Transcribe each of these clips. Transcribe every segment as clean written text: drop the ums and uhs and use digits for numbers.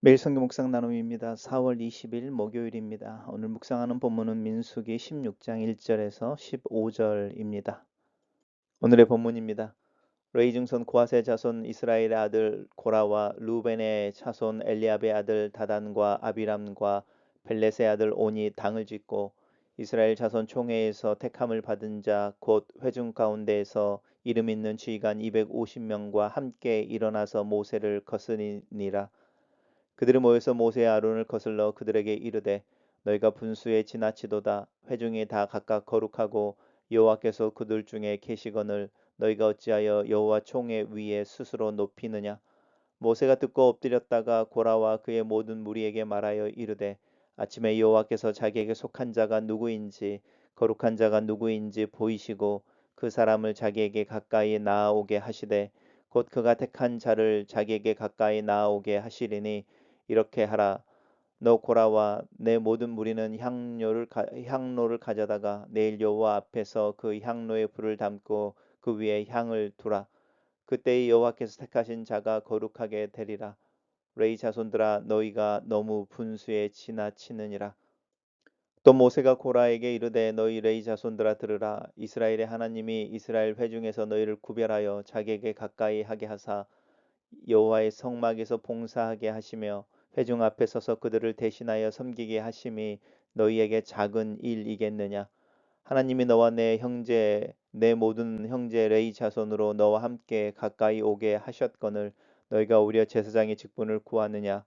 매일 성경 묵상 나눔입니다. 4월 20일 목요일입니다. 오늘 묵상하는 본문은 민수기 16장 1절에서 15절입니다. 오늘의 본문입니다. 레위 증손 고핫의 자손 이스라엘의 아들 고라와 루벤의 자손 엘리압의 아들 다단과 아비람과 벨렛의 아들 온이 당을 짓고 이스라엘 자손 총회에서 택함을 받은 자 곧 회중 가운데에서 이름 있는 지휘관 250명과 함께 일어나서 모세를 거스리니라. 그들이 모여서 모세와 아론을 거슬러 그들에게 이르되 너희가 분수에 지나치도다. 회중이 다 각각 거룩하고 여호와께서 그들 중에 계시거늘 너희가 어찌하여 여호와 총회 위에 스스로 높이느냐. 모세가 듣고 엎드렸다가 고라와 그의 모든 무리에게 말하여 이르되 아침에 여호와께서 자기에게 속한 자가 누구인지 거룩한 자가 누구인지 보이시고 그 사람을 자기에게 가까이 나아오게 하시되 곧 그가 택한 자를 자기에게 가까이 나아오게 하시리니 이렇게 하라. 너 고라와 내 모든 무리는 향로를 가져다가 내일 여호와 앞에서 그 향로에 불을 담고 그 위에 향을 두라. 그때의 여호와께서 택하신 자가 거룩하게 되리라. 레위 자손들아 너희가 너무 분수에 지나치느니라. 또 모세가 고라에게 이르되 너희 레위 자손들아 들으라. 이스라엘의 하나님이 이스라엘 회중에서 너희를 구별하여 자기에게 가까이 하게 하사 여호와의 성막에서 봉사하게 하시며 회중 앞에 서서 그들을 대신하여 섬기게 하심이 너희에게 작은 일이겠느냐. 하나님이 너와 내 형제 내 모든 형제 레위 자손으로 너와 함께 가까이 오게 하셨거늘 너희가 오히려 제사장의 직분을 구하느냐.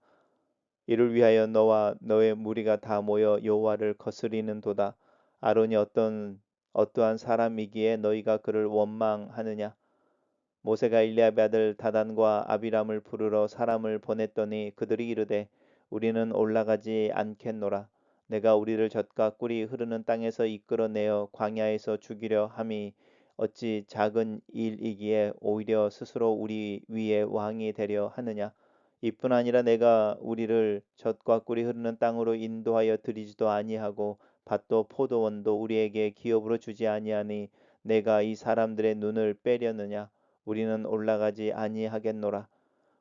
이를 위하여 너와 너의 무리가 다 모여 여호와를 거스리는도다. 아론이 어떠한 사람이기에 너희가 그를 원망하느냐. 모세가 일리압의 아들 다단과 아비람을 부르러 사람을 보냈더니 그들이 이르되 우리는 올라가지 않겠노라. 내가 우리를 젖과 꿀이 흐르는 땅에서 이끌어내어 광야에서 죽이려 함이 어찌 작은 일이기에 오히려 스스로 우리 위에 왕이 되려 하느냐. 이뿐 아니라 내가 우리를 젖과 꿀이 흐르는 땅으로 인도하여 들이지도 아니하고 밭도 포도원도 우리에게 기업으로 주지 아니하니 내가 이 사람들의 눈을 빼려느냐. 우리는 올라가지 아니하겠노라.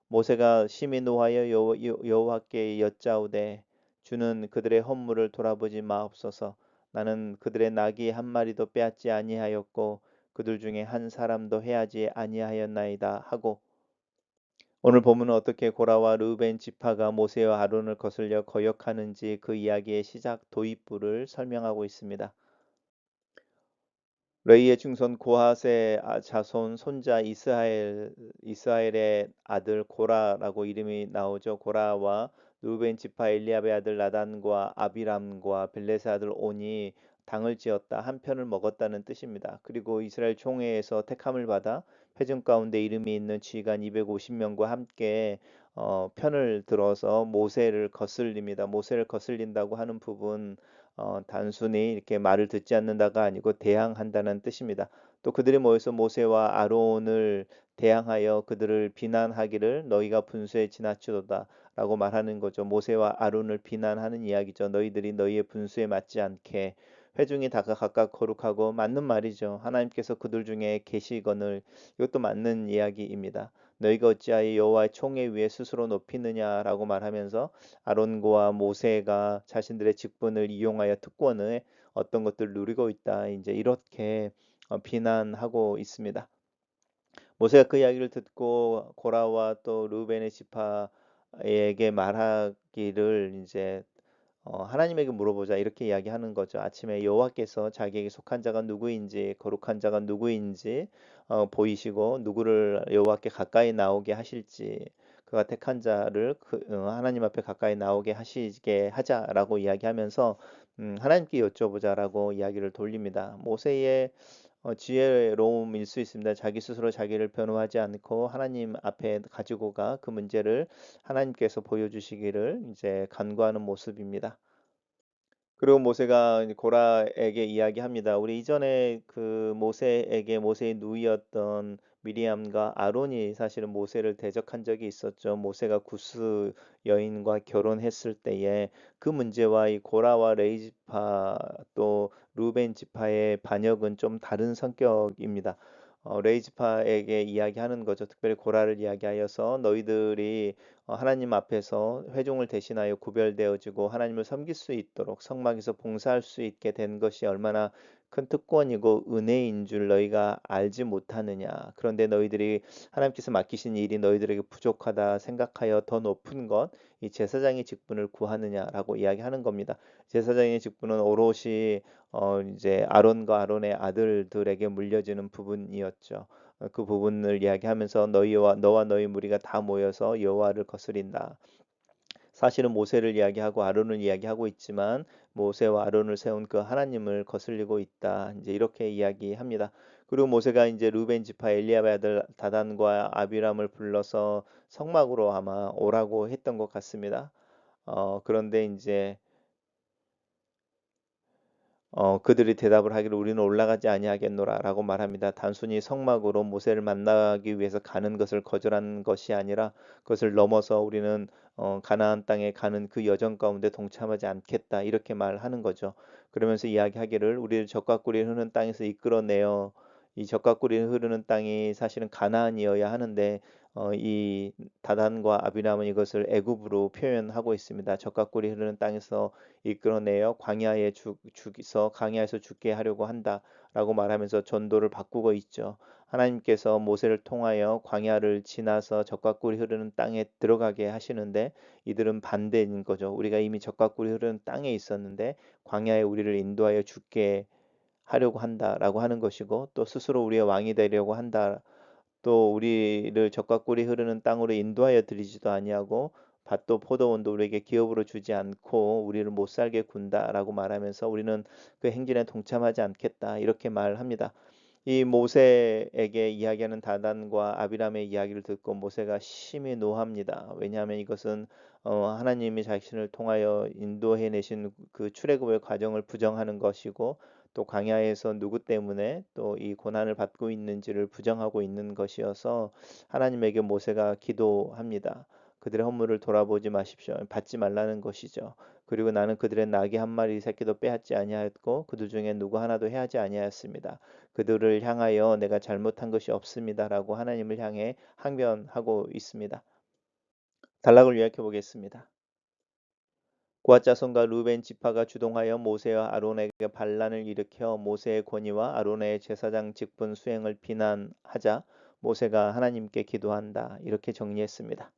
모세가 심히 노하여 여호와께 여짜오되 주는 그들의 허물을 돌아보지 마옵소서. 나는 그들의 나귀 한 마리도 빼앗지 아니하였고 그들 중에 한 사람도 해하지 아니하였나이다 하고. 오늘 본문은 어떻게 고라와 르우벤 지파가 모세와 아론을 거슬려 거역하는지 그 이야기의 시작 도입부를 설명하고 있습니다. 레이의 증손 고핫의 자손 손자 이스라엘의 아들 고라라고 이름이 나오죠. 고라와 루벤 지파 엘리압의 아들 나단과 아비람과 벨렛의 아들 온이 당을 지었다. 한 편을 먹었다는 뜻입니다. 그리고 이스라엘 총회에서 택함을 받아 회중 가운데 이름이 있는 지휘관 250명과 함께 편을 들어서 모세를 거슬립니다. 모세를 거슬린다고 하는 부분 단순히 이렇게 말을 듣지 않는다가 아니고 대항한다는 뜻입니다. 또 그들이 모여서 모세와 아론을 대항하여 그들을 비난하기를 너희가 분수에 지나치도다 라고 말하는 거죠. 모세와 아론을 비난하는 이야기죠. 너희들이 너희의 분수에 맞지 않게. 회중이 다 각각 거룩하고 맞는 말이죠. 하나님께서 그들 중에 계시거늘. 이것도 맞는 이야기입니다. 너희가 어찌하여 여호와의 총회 위에 스스로 높이느냐라고 말하면서 아론과 모세가 자신들의 직분을 이용하여 특권을 어떤 것들을 누리고 있다. 이제 이렇게 비난하고 있습니다. 모세가 그 이야기를 듣고 고라와 또 르우벤의 지파에게 말하기를 이제 하나님에게 물어보자 이렇게 이야기하는 거죠. 아침에 여호와께서 자기에게 속한 자가 누구인지 거룩한 자가 누구인지 보이시고 누구를 여호와께 가까이 나오게 하실지 그가 택한 자를 하나님 앞에 가까이 나오게 하시게 하자라고 이야기하면서 하나님께 여쭤보자라고 이야기를 돌립니다. 모세의 지혜로움일 수 있습니다. 자기 스스로 자기를 변호하지 않고 하나님 앞에 가지고 가 그 문제를 하나님께서 보여주시기를 이제 간구하는 모습입니다. 그리고 모세가 이제 고라에게 이야기합니다. 우리 이전에 그 모세에게 모세의 누이였던 미리암과 아론이 사실은 모세를 대적한 적이 있었죠. 모세가 구스 여인과 결혼했을 때에 그 문제와 이 고라와 레이 지파 또 루벤 지파의 반역은 좀 다른 성격입니다. 레이지파에게 이야기하는 거죠. 특별히 고라를 이야기하여서 너희들이 하나님 앞에서 회중을 대신하여 구별되어지고 하나님을 섬길 수 있도록 성막에서 봉사할 수 있게 된 것이 얼마나 큰 특권이고 은혜인 줄 너희가 알지 못하느냐. 그런데 너희들이 하나님께서 맡기신 일이 너희들에게 부족하다 생각하여 더 높은 것, 이 제사장의 직분을 구하느냐라고 이야기하는 겁니다. 제사장의 직분은 오롯이 이제 아론과 아론의 아들들에게 물려지는 부분이었죠. 그 부분을 이야기하면서 너와 너희 무리가 다 모여서 여호와를 거스린다. 사실은 모세를 이야기하고 아론을 이야기하고 있지만 모세와 아론을 세운 그 하나님을 거슬리고 있다. 이제 이렇게 이야기합니다. 그리고 모세가 이제 루벤 지파 엘리압의 아들 다단과 아비람을 불러서 성막으로 아마 오라고 했던 것 같습니다. 그런데 이제 그들이 대답을 하기를 우리는 올라가지 아니하겠노라라고 말합니다. 단순히 성막으로 모세를 만나기 위해서 가는 것을 거절한 것이 아니라 그것을 넘어서 우리는 가나안 땅에 가는 그 여정 가운데 동참하지 않겠다 이렇게 말하는 거죠. 그러면서 이야기하기를 우리를 적과 꿀이 흐르는 땅에서 이끌어내어 이 적과 꿀이 흐르는 땅이 사실은 가나안이어야 하는데 이 다단과 아비람은 이것을 애굽으로 표현하고 있습니다. 적과 꿀이 흐르는 땅에서 이끌어내어 죽이서 광야에서 죽게 하려고 한다라고 말하면서 전도를 바꾸고 있죠. 하나님께서 모세를 통하여 광야를 지나서 적과 꿀이 흐르는 땅에 들어가게 하시는데 이들은 반대인 거죠. 우리가 이미 적과 꿀이 흐르는 땅에 있었는데 광야에 우리를 인도하여 죽게 하려고 한다라고 하는 것이고 또 스스로 우리의 왕이 되려고 한다. 또 우리를 적과 꿀이 흐르는 땅으로 인도하여 드리지도 아니하고 밭도 포도원도 우리에게 기업으로 주지 않고 우리를 못 살게 군다라고 말하면서 우리는 그 행진에 동참하지 않겠다 이렇게 말합니다. 이 모세에게 이야기하는 다단과 아비람의 이야기를 듣고 모세가 심히 노합니다. 왜냐하면 이것은 하나님이 자신을 통하여 인도해 내신 그 출애굽의 과정을 부정하는 것이고 또 광야에서 누구 때문에 또 이 고난을 받고 있는지를 부정하고 있는 것이어서 하나님에게 모세가 기도합니다. 그들의 허물을 돌아보지 마십시오. 받지 말라는 것이죠. 그리고 나는 그들의 나귀 한 마리 새끼도 빼앗지 아니하였고 그들 중에 누구 하나도 해하지 아니하였습니다. 그들을 향하여 내가 잘못한 것이 없습니다라고 하나님을 향해 항변하고 있습니다. 단락을 요약해 보겠습니다. 고앗 자손과 루벤 지파가 주동하여 모세와 아론에게 반란을 일으켜 모세의 권위와 아론의 제사장 직분 수행을 비난하자 모세가 하나님께 기도한다. 이렇게 정리했습니다.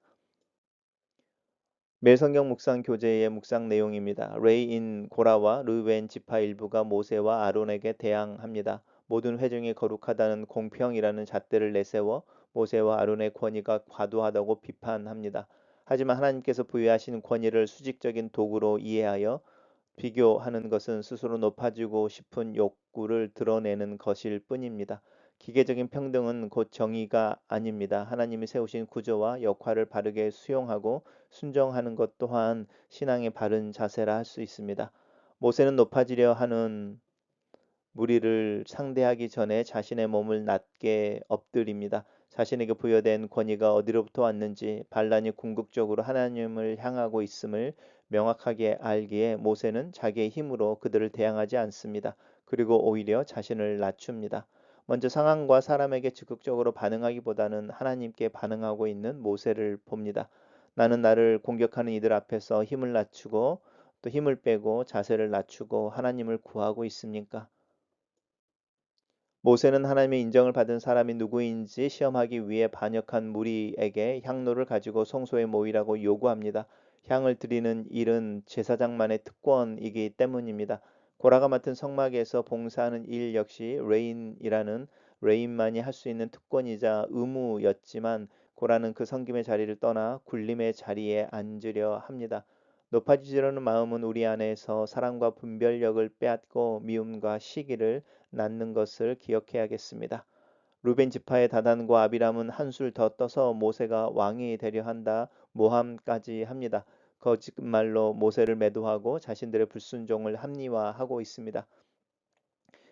매일 성경 묵상 교재의 묵상 내용입니다. 레이인 고라와 르벤 지파 일부가 모세와 아론에게 대항합니다. 모든 회중이 거룩하다는 공평이라는 잣대를 내세워 모세와 아론의 권위가 과도하다고 비판합니다. 하지만 하나님께서 부여하신 권위를 수직적인 도구로 이해하여 비교하는 것은 스스로 높아지고 싶은 욕구를 드러내는 것일 뿐입니다. 기계적인 평등은 곧 정의가 아닙니다. 하나님이 세우신 구조와 역할을 바르게 수용하고 순정하는 것 또한 신앙의 바른 자세라 할 수 있습니다. 모세는 높아지려 하는 무리를 상대하기 전에 자신의 몸을 낮게 엎드립니다. 자신에게 부여된 권위가 어디로부터 왔는지 반란이 궁극적으로 하나님을 향하고 있음을 명확하게 알기에 모세는 자기의 힘으로 그들을 대항하지 않습니다. 그리고 오히려 자신을 낮춥니다. 먼저 상황과 사람에게 적극적으로 반응하기보다는 하나님께 반응하고 있는 모세를 봅니다. 나는 나를 공격하는 이들 앞에서 힘을 낮추고 또 힘을 빼고 자세를 낮추고 하나님을 구하고 있습니까? 모세는 하나님의 인정을 받은 사람이 누구인지 시험하기 위해 반역한 무리에게 향로를 가지고 성소에 모이라고 요구합니다. 향을 드리는 일은 제사장만의 특권이기 때문입니다. 고라가 맡은 성막에서 봉사하는 일 역시 레인만이 할 수 있는 특권이자 의무였지만 고라는 그 섬김의 자리를 떠나 굴림의 자리에 앉으려 합니다. 높아지려는 마음은 우리 안에서 사랑과 분별력을 빼앗고 미움과 시기를 낳는 것을 기억해야겠습니다. 루벤 지파의 다단과 아비람은 한술 더 떠서 모세가 왕이 되려 한다 모함까지 합니다. 거짓말로 모세를 매도하고 자신들의 불순종을 합리화하고 있습니다.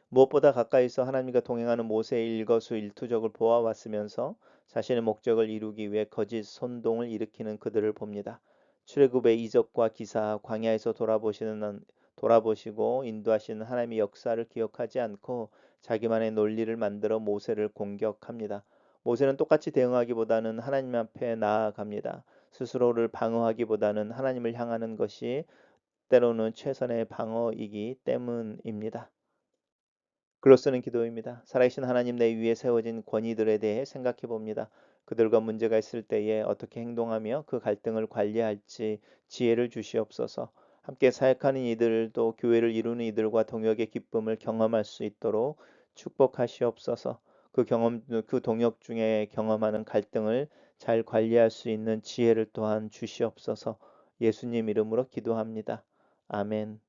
무엇보다 가까이서 하나님과 동행하는 모세의 일거수일투족을 보아왔으면서 자신의 목적을 이루기 위해 거짓 선동을 일으키는 그들을 봅니다. 출애굽의 이적과 기사, 광야에서 돌아보시고 인도하시는 하나님의 역사를 기억하지 않고 자기만의 논리를 만들어 모세를 공격합니다. 모세는 똑같이 대응하기보다는 하나님 앞에 나아갑니다. 스스로를 방어하기보다는 하나님을 향하는 것이 때로는 최선의 방어이기 때문입니다. 글로 쓰는 기도입니다. 살아계신 하나님, 내 위에 세워진 권위들에 대해 생각해 봅니다. 그들과 문제가 있을 때에 어떻게 행동하며 그 갈등을 관리할지 지혜를 주시옵소서. 함께 사역하는 이들도 교회를 이루는 이들과 동역의 기쁨을 경험할 수 있도록 축복하시옵소서. 그 동역 중에 경험하는 갈등을 잘 관리할 수 있는 지혜를 또한 주시옵소서. 예수님 이름으로 기도합니다. 아멘.